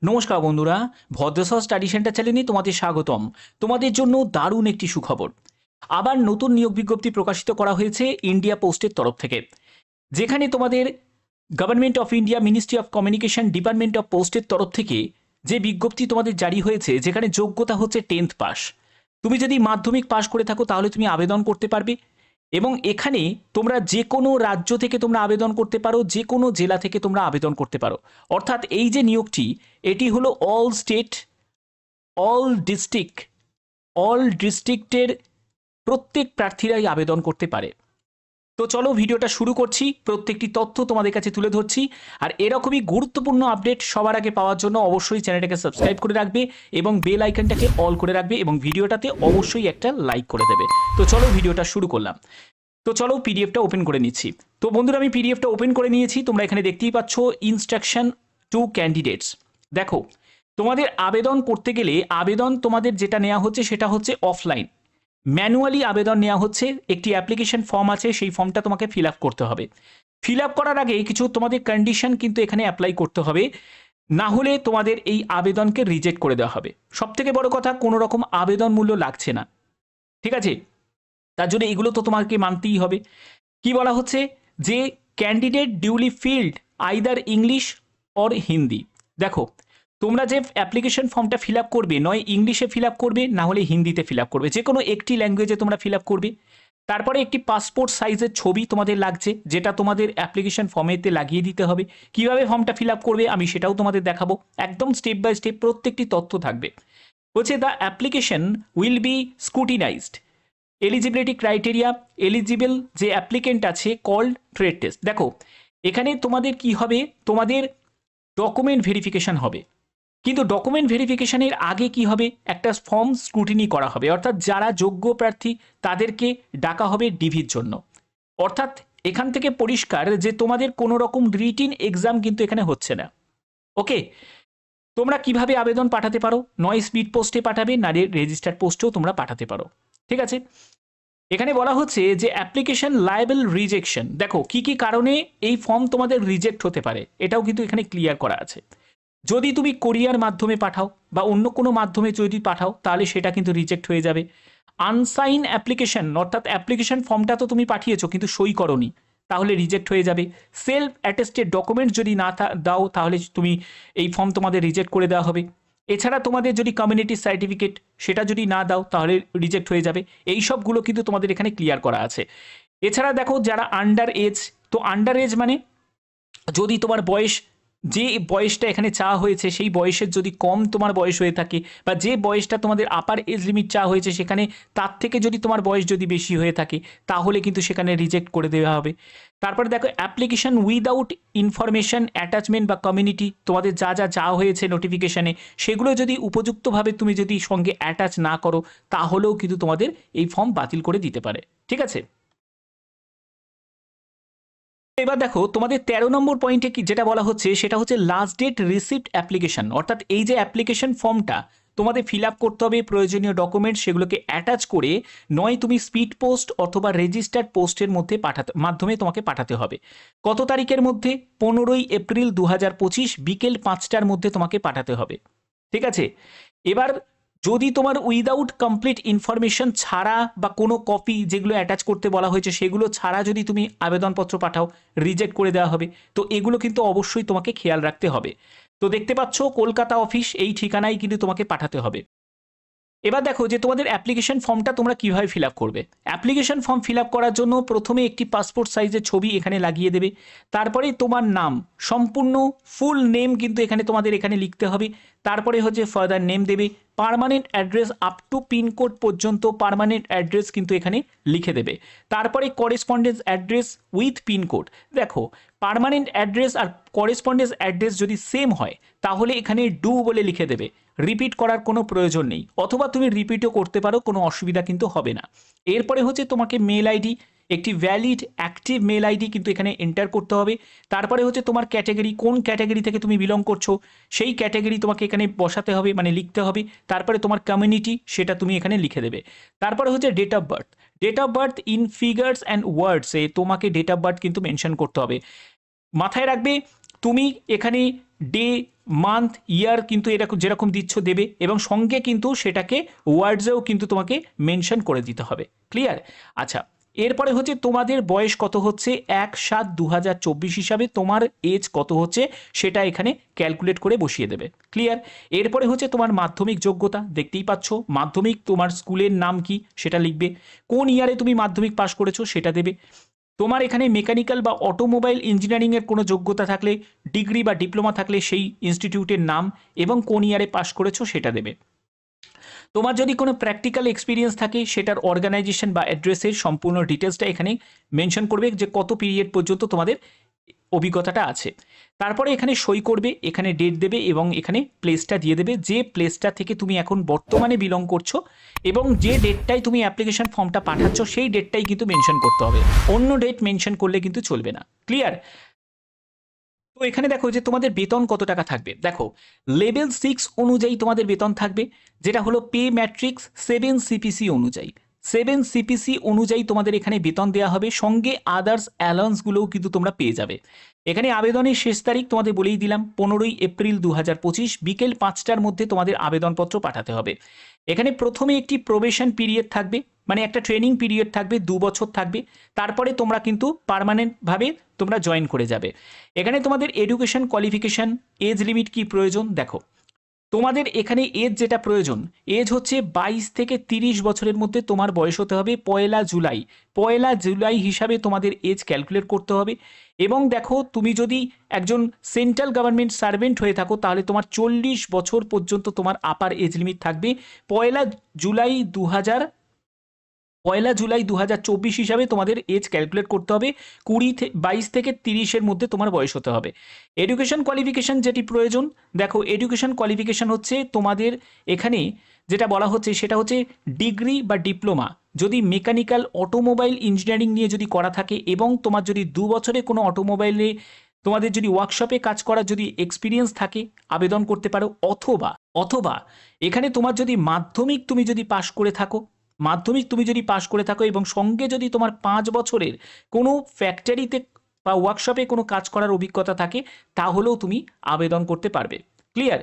নমস্কার বন্ধুরা, ভদ্রসহ study centre চ্যানেলে তোমাদের স্বাগতম। তোমাদের জন্য দারুণ একটি সুখবর। আবার নতুন নিয়োগ বিজ্ঞপ্তি প্রকাশিত করা হয়েছে ইন্ডিয়া পোস্টের তরফ থেকে, যেখানে তোমাদের government of India ministry of communication department of পোস্টের তরফ থেকে যে বিজ্ঞপ্তি তোমাদের জারি হয়েছে, যেখানে যোগ্যতা হচ্ছে 10th পাস। তুমি যদি মাধ্যমিক পাস করে থাকো তাহলে তুমি আবেদন করতে পারবে, এবং এখানে তোমরা যে কোনো রাজ্য থেকে তোমরা আবেদন করতে পারো, যে কোনো জেলা থেকে তোমরা আবেদন করতে পারো। অর্থাৎ এই যে নিয়োগটি, এটি হলো অল স্টেট, অল ডিস্ট্রিক্টের প্রত্যেক প্রার্থীরাই আবেদন করতে পারে। তো চলো ভিডিওটা শুরু করছি, প্রত্যেকটি তথ্য তোমাদের কাছে তুলে ধরছি। আর এরকমই গুরুত্বপূর্ণ আপডেট সবার আগে পাওয়ার জন্য অবশ্যই চ্যানেলটাকে সাবস্ক্রাইব করে রাখবে এবং বেল আইকনটাকে অল করে রাখবে, এবং ভিডিওটাতে অবশ্যই একটা লাইক করে দেবে। তো চলো ভিডিওটা শুরু করলাম। তো চলো পিডিএফটা ওপেন করে নিচ্ছি। তো বন্ধুরা, আমি পিডিএফটা ওপেন করে নিয়েছি। তোমরা এখানে দেখতেই পাচ্ছ ইনস্ট্রাকশন টু ক্যান্ডিডেটস। দেখো, তোমাদের আবেদন করতে গেলে আবেদন তোমাদের যেটা নেওয়া হচ্ছে সেটা হচ্ছে অফলাইন, ম্যানুয়ালি আবেদন নেওয়া হচ্ছে। একটি অ্যাপ্লিকেশন ফর্ম আছে, সেই ফর্মটা তোমাকে ফিল আপ করতে হবে। ফিল আপ করার আগে কিছু তোমাদের কন্ডিশন কিন্তু এখানে অ্যাপ্লাই করতে হবে, না হলে তোমাদের এই আবেদনকে রিজেক্ট করে দেওয়া হবে। সব থেকে বড় কথা, কোনো রকম আবেদন মূল্য লাগছে না, ঠিক আছে? তার জন্য এগুলো তো তোমাকে মানতেই হবে। কি বলা হচ্ছে, যে candidate duly field either English or Hindi. দেখো, তোমরা যে অ্যাপ্লিকেশন ফর্মটা ফিল আপ করবে, নয় ইংলিশে ফিল আপ করবে, না হলে হিন্দিতে ফিল আপ করবে, যে কোনো একটি ল্যাঙ্গুয়েজে তোমরা ফিল আপ করবে। তারপরে একটি পাসপোর্ট সাইজের ছবি তোমাদের লাগছে, যেটা তোমাদের অ্যাপ্লিকেশন ফর্মেতে লাগিয়ে দিতে হবে। কিভাবে ফর্মটা ফিল আপ করবে আমি সেটাও তোমাদের দেখাবো, একদম স্টেপ বাই স্টেপ প্রত্যেকটি তথ্য থাকবে। বলছে the application will be scrutinized, eligibility criteria, eligible যে অ্যাপ্লিকেন্ট আছে কল্ড ট্রেড টেস্ট। দেখো, এখানে তোমাদের কি হবে, তোমাদের ডকুমেন্ট ভেরিফিকেশন হবে, কিন্তু ডকুমেন্ট ভেরিফিকেশনের আগে কি হবে, একটা ফর্ম স্ক্রুটিনি করা হবে। অর্থাৎ যারা যোগ্য প্রার্থী তাদেরকে ডাকা হবে ডিভির জন্য। অর্থাৎ এখান থেকে পরিষ্কার যে তোমাদের কোনো রকম রিটিন এক্সাম কিন্তু এখানে হচ্ছে না। ওকে, তোমরা কিভাবে আবেদন পাঠাতে পারো, নয় স্পিড পোস্টে পাঠাবে, না রেজিস্টার্ড পোস্টেও তোমরা পাঠাতে পারো, ঠিক আছে? এখানে বলা হচ্ছে যে অ্যাপ্লিকেশন লায়েবল রিজেকশন। দেখো কি কি কারণে এই ফর্ম তোমাদের রিজেক্ট হতে পারে, এটাও কিন্তু এখানে ক্লিয়ার করা আছে। যদি তুমি কোরিয়ার মাধ্যমে পাঠাও বা অন্য কোনো মাধ্যমে যদি পাঠাও, তাহলে সেটা কিন্তু রিজেক্ট হয়ে যাবে। আনসাইন অ্যাপ্লিকেশন, অর্থাৎ অ্যাপ্লিকেশন ফর্মটা তো তুমি পাঠিয়েছো কিন্তু সই করোনি, তাহলে রিজেক্ট হয়ে যাবে। সেলফ অ্যাটেস্টেড ডকুমেন্ট যদি না দাও, তাহলে তুমি এই ফর্ম তোমাদের রিজেক্ট করে দেওয়া হবে। এছাড়া তোমাদের যদি কমিউনিটি সার্টিফিকেট সেটা যদি না দাও, তাহলে রিজেক্ট হয়ে যাবে। এই সবগুলো কিন্তু তোমাদের এখানে ক্লিয়ার করা আছে। এছাড়া দেখো, যারা আন্ডার এজ, তো আন্ডার এজ মানে যদি তোমার বয়স, যে বয়সটা এখানে চাওয়া হয়েছে সেই বয়সের যদি কম তোমার বয়স হয়ে থাকে, বা যে বয়সটা তোমাদের আপার এজ লিমিট চাওয়া হয়েছে সেখানে তার থেকে যদি তোমার বয়স যদি বেশি হয়ে থাকে, তাহলে কিন্তু সেখানে রিজেক্ট করে দেওয়া হবে। তারপরে দেখো, অ্যাপ্লিকেশন উইদাউট ইনফরমেশন অ্যাটাচমেন্ট বা কমিউনিটি, তোমাদের যা যা চাওয়া হয়েছে নোটিফিকেশানে, সেগুলো যদি উপযুক্তভাবে তুমি যদি সঙ্গে অ্যাটাচ না করো, তাহলেও কিন্তু তোমাদের এই ফর্ম বাতিল করে দিতে পারে, ঠিক আছে? এবার দেখো, তোমাদের 13 নম্বর পয়েন্টে কি যেটা বলা হচ্ছে সেটা হচ্ছে লাস্ট ডেট রিসিপ্ট অ্যাপ্লিকেশন। অর্থাৎ এই যে অ্যাপ্লিকেশন ফর্মটা তোমাদের ফিল আপ করতে হবে, প্রয়োজনীয় ডকুমেন্ট সেগুলোকে অ্যাটাচ করে, নয় তুমি স্পিড পোস্ট অথবা রেজিস্টার্ড পোস্টের মধ্যে মাধ্যমে তোমাকে পাঠাতে হবে। কত তারিখের মধ্যে? 15ই এপ্রিল 2025 বিকেল 5টার মধ্যে তোমাকে পাঠাতে হবে, ঠিক আছে? এবার যদি তোমার উইদাউট কমপ্লিট ইনফরমেশন ছাড়া বা কোনো কপি যেগুলো অ্যাটাচ করতে বলা হয়েছে সেগুলো ছাড়া যদি তুমি আবেদনপত্র পাঠাও, রিজেক্ট করে দেওয়া হবে। তো এগুলো কিন্তু অবশ্যই তোমাকে খেয়াল রাখতে হবে। তো দেখতে পাচ্ছ কলকাতা অফিস, এই ঠিকানায় কিন্তু তোমাকে পাঠাতে হবে। এবার দেখো যে তোমাদের অ্যাপ্লিকেশন ফর্মটা তোমরা কিভাবে ফিল আপ করবে। অ্যাপ্লিকেশন ফর্ম ফিল আপ করার জন্য প্রথমে একটি পাসপোর্ট সাইজের ছবি এখানে লাগিয়ে দেবে। তারপরে তোমার নাম, সম্পূর্ণ ফুল নেম কিন্তু এখানে তোমাদের এখানে লিখতে হবে। তারপরে হচ্ছে ফার্দার নেম দেবে, permanent address up to pincode পর্যন্ত পার্মানেন্ট অ্যাড্রেস কিন্তু এখানে লিখে দেবে। তারপরে করেসপন্ডেন্স অ্যাড্রেস উইথ পিনকোড। দেখো, পার্মানেন্ট অ্যাড্রেস আর করেসপন্ডেন্স অ্যাড্রেস যদি সেম হয়, তাহলে এখানে ডু বলে লিখে দেবে, রিপিট করার কোনো প্রয়োজন নেই, অথবা তুমি রিপিটও করতে পারো, কোনো অসুবিধা কিন্তু হবে না। এরপরে হচ্ছে তোমাকে মেল আইডি, একটি ভ্যালিড অ্যাক্টিভ মেল আইডি কিন্তু এখানে এন্টার করতে হবে। তারপরে হচ্ছে তোমার ক্যাটাগরি, কোন ক্যাটাগরি থেকে তুমি বিলং করছো সেই ক্যাটাগরি তোমাকে এখানে বসাতে হবে, মানে লিখতে হবে। তারপরে তোমার কমিউনিটি সেটা তুমি এখানে লিখে দেবে। তারপরে হচ্ছে date of birth, date of birth in figures and ওয়ার্ডসে তোমাকে ডেট অফ বার্থ কিন্তু মেনশন করতে হবে। মাথায় রাখবে, তুমি এখানে ডে, মান্থ, ইয়ার কিন্তু এরকম যেরকম দিচ্ছ দেবে, এবং সঙ্গে কিন্তু সেটাকে ওয়ার্ডসেও কিন্তু তোমাকে মেনশন করে দিতে হবে। ক্লিয়ার? আচ্ছা, এরপরে হচ্ছে তোমাদের বয়স কত হচ্ছে 1/7/2024 হিসাবে তোমার এজ কত হচ্ছে সেটা এখানে ক্যালকুলেট করে বসিয়ে দেবে। ক্লিয়ার? এরপরে হচ্ছে তোমার মাধ্যমিক যোগ্যতা, দেখতেই পাচ্ছ মাধ্যমিক তোমার স্কুলের নাম কি সেটা লিখবে, কোন ইয়ারে তুমি মাধ্যমিক পাশ করেছো সেটা দেবে। তোমার এখানে মেকানিক্যাল বা অটোমোবাইল ইঞ্জিনিয়ারিংয়ের কোনো যোগ্যতা থাকলে, ডিগ্রি বা ডিপ্লোমা থাকলে সেই ইনস্টিটিউটের নাম এবং কোন ইয়ারে পাশ করেছো সেটা দেবে। তোমার যদি কোনো প্র্যাকটিক্যাল এক্সপিরিয়েন্স থাকে সেটার অর্গানাইজেশন বা অ্যাড্রেসের সম্পূর্ণ ডিটেলসটা এখানে মেনশন করবে, যে কত পিরিয়ড পর্যন্ত তোমাদের অভিজ্ঞতাটা আছে। তারপরে এখানে সই করবে, এখানে ডেট দেবে এবং এখানে প্লেসটা দিয়ে দেবে, যে প্লেসটা থেকে তুমি এখন বর্তমানে বিলং করছো এবং যে ডেটটাই তুমি অ্যাপ্লিকেশন ফর্মটা পাঠাচ্ছ সেই ডেটটাই কিন্তু মেনশন করতে হবে, অন্য ডেট মেনশন করলে কিন্তু চলবে না। ক্লিয়ার? তো এখানে দেখো যে তোমাদের বেতন কত টাকা থাকবে। দেখো লেভেল 6 অনুযায়ী তোমাদের বেতন থাকবে, যেটা হলো পে ম্যাট্রিক্স 7 সিপিসি অনুযায়ী। 7 সিপিসি অনুযায়ী তোমাদের এখানে বেতন দেওয়া হবে, সঙ্গে আদার্স অ্যালাউন্সগুলোও কিন্তু তোমরা পেয়ে যাবে। এখানে আবেদনের শেষ তারিখ তোমাদের বলেই দিলাম 15ই এপ্রিল 2025 বিকেল 5টার মধ্যে তোমাদের আবেদনপত্র পাঠাতে হবে। এখানে প্রথমে একটি প্রবেশন পিরিয়ড থাকবে, মানে একটা ট্রেনিং পিরিয়ড থাকবে, 2 বছর থাকবে, তারপরে তোমরা কিন্তু পার্মানেন্টভাবে তোমরা জয়েন করে যাবে। এখানে তোমাদের এডুকেশন কোয়ালিফিকেশন, এজ লিমিট কি প্রয়োজন। দেখো তোমাদের এখানে এজ যেটা প্রয়োজন, এজ হচ্ছে 22 থেকে 30 বছরের মধ্যে তোমার বয়স হতে হবে। 1 জুলাই হিসাবে তোমাদের এজ ক্যালকুলেট করতে হবে। এবং দেখো তুমি যদি একজন সেন্ট্রাল গভর্নমেন্ট সার্ভেন্ট হয়ে থাকো তাহলে তোমার 40 বছর পর্যন্ত তোমার আপার এজ লিমিট থাকবে। 1 জুলাই 2024 হিসাবে তোমাদের এজ ক্যালকুলেট করতে হবে। 22 থেকে 30-এর মধ্যে তোমার বয়স হতে হবে। এডুকেশন কোয়ালিফিকেশন যেটি প্রয়োজন, দেখো এডুকেশন কোয়ালিফিকেশন হচ্ছে তোমাদের এখানে যেটা বলা হচ্ছে সেটা হচ্ছে ডিগ্রি বা ডিপ্লোমা, যদি মেকানিক্যাল অটোমোবাইল ইঞ্জিনিয়ারিং নিয়ে যদি করা থাকে এবং তোমার যদি 2 বছরে কোনো অটোমোবাইলে তোমাদের যদি ওয়ার্কশপে কাজ করার যদি এক্সপিরিয়েন্স থাকে আবেদন করতে পারো। অথবা এখানে তোমার যদি মাধ্যমিক তুমি যদি পাশ করে থাকো এবং সঙ্গে যদি তোমার 5 বছরের কোনো ফ্যাক্টরিতে বা ওয়ার্কশপে কোনো কাজ করার অভিজ্ঞতা থাকে তাহলেও তুমি আবেদন করতে পারবে। ক্লিয়ার?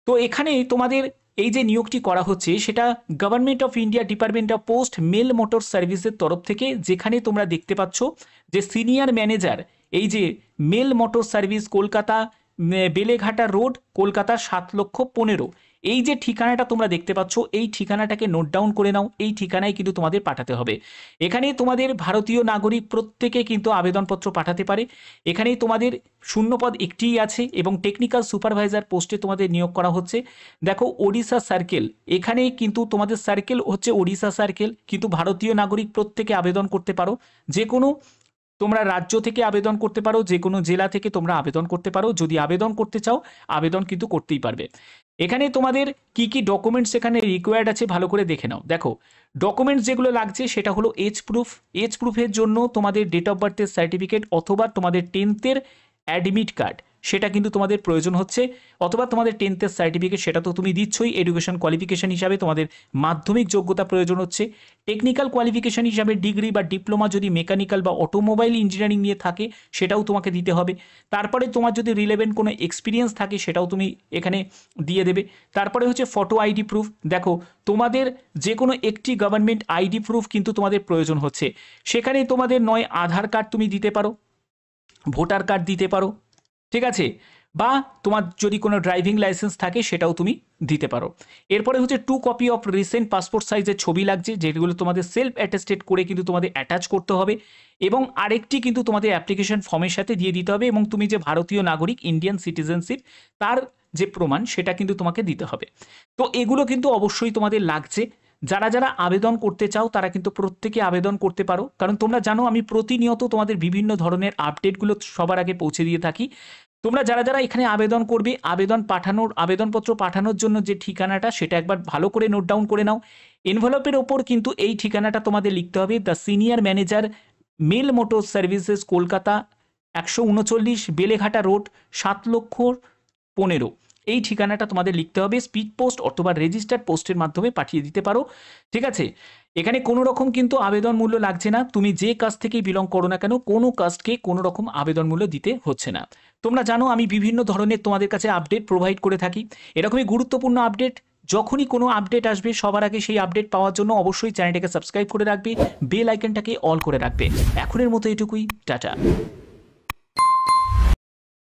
তো এখানে তোমাদের এই যে নিয়োগটি করা হচ্ছে সেটা government of India department of post mail motor সার্ভিসের তরফ থেকে, যেখানে তোমরা দেখতে পাচ্ছ যে সিনিয়র ম্যানেজার, এই যে mail motor service Kolkata, Beleghata road, Kolkata 7,15,000, এই যে ঠিকানাটা তোমরা দেখতে পাচ্ছ এই ঠিকানাটাকে নোট ডাউন করে নাও। এই ঠিকানায় কিন্তু তোমাদের পাঠাতে হবে। এখানে তোমাদের ভারতীয় নাগরিক প্রত্যেকে কিন্তু আবেদনপত্র পাঠাতে পারে। এখানে তোমাদের শূন্যপদ একটিই আছে এবং টেকনিক্যাল সুপারভাইজার পোস্টে তোমাদের নিয়োগ করা হচ্ছে। দেখো ওড়িশা সার্কেল, এখানে কিন্তু তোমাদের সার্কেল হচ্ছে ওড়িশা সার্কেল, কিন্তু ভারতীয় নাগরিক প্রত্যেকে আবেদন করতে পারো। যে কোনো তোমরা রাজ্য থেকে আবেদন করতে পারো, যে কোনো জেলা থেকে তোমরা আবেদন করতে পারো। যদি আবেদন করতে চাও আবেদন কিন্তু করতেই পারবে। এখানে তোমাদের কি কি ডকুমেন্টস এখানে রিকোয়ার্ড আছে ভালো করে দেখে নাও। দেখো ডকুমেন্টস যেগুলো লাগছে সেটা হলো এজ প্রুফের জন্য তোমাদের ডেট অফ বার্থের সার্টিফিকেট অথবা তোমাদের 10th-এর অ্যাডমিট কার্ড সেটা কিন্তু তোমাদের প্রয়োজন হচ্ছে, অথবা তোমাদের 10th-এর সার্টিফিকেট সেটা তো তুমি দিচ্ছই। এডুকেশন কোয়ালিফিকেশন হিসাবে তোমাদের মাধ্যমিক যোগ্যতা প্রয়োজন হচ্ছে। টেকনিক্যাল কোয়ালিফিকেশন হিসাবে ডিগ্রি বা ডিপ্লোমা যদি মেকানিক্যাল বা অটোমোবাইল ইঞ্জিনিয়ারিং নিয়ে থাকে সেটাও তোমাকে দিতে হবে। তারপরে তোমার যদি রিলেভেন্ট কোনো এক্সপিরিয়েন্স থাকে সেটাও তুমি এখানে দিয়ে দেবে। তারপরে হচ্ছে ফটো আইডি প্রুফ। দেখো তোমাদের যে কোনো একটি গভর্নমেন্ট আইডি প্রুফ কিন্তু তোমাদের প্রয়োজন হচ্ছে। সেখানে তোমাদের নয় আধার কার্ড তুমি দিতে পারো, ভোটার কার্ড দিতে পারো, ঠিক আছে, বা তোমার যদি কোনো ড্রাইভিং লাইসেন্স থাকে সেটাও তুমি দিতে পারো। এরপরে হচ্ছে 2 কপি অফ রিসেন্ট পাসপোর্ট সাইজের ছবি লাগছে, যেগুলো তোমাদের সেলফ অ্যাটেস্টেড করে কিন্তু তোমাদের অ্যাটাচ করতে হবে, এবং আরেকটি কিন্তু তোমাদের অ্যাপ্লিকেশন ফর্মের সাথে দিয়ে দিতে হবে, এবং তুমি যে ভারতীয় নাগরিক ইন্ডিয়ান সিটিজেনশিপ তার যে প্রমাণ সেটা কিন্তু তোমাকে দিতে হবে। তো এগুলো কিন্তু অবশ্যই তোমাদের লাগছে। যারা যারা আবেদন করতে চাও তারা কিন্তু প্রত্যেকে আবেদন করতে পারো, কারণ তোমরা জানো আমি প্রতিনিয়ত তোমাদের বিভিন্ন ধরনের আপডেটগুলো সবার আগে পৌঁছে দিয়ে থাকি। তোমরা যারা যারা এখানে আবেদন করবে, আবেদনপত্র পাঠানোর জন্য যে ঠিকানাটা সেটা একবার ভালো করে নোট ডাউন করে নাও। এনভেলপের ওপর কিন্তু এই ঠিকানাটা তোমাদের লিখতে হবে, the senior manager mail motor services Kolkata 139 Beleghata road 7,15,000, এই ঠিকানাটা তোমাদের লিখতে হবে। স্পিড পোস্ট অথবা রেজিস্টার্ড পোস্টের মাধ্যমে পাঠিয়ে দিতে পারো, ঠিক আছে। এখানে কোনো রকম কিন্তু আবেদন মূল্য লাগছে না। তুমি যে কাস্ট থেকেই বিলং করো না কেন, কোনো কাস্টকে কোনো রকম আবেদন মূল্য দিতে হচ্ছে না। তোমরা জানো আমি বিভিন্ন ধরনের তোমাদের কাছে আপডেট প্রোভাইড করে থাকি। এরকমই গুরুত্বপূর্ণ আপডেট যখনই কোনো আপডেট আসবে সবার আগে সেই আপডেট পাওয়ার জন্য অবশ্যই চ্যানেলটাকে সাবস্ক্রাইব করে রাখবে, বেল আইকনটাকে অল করে রাখবে। এখনের মতো এটুকুই, টাটা।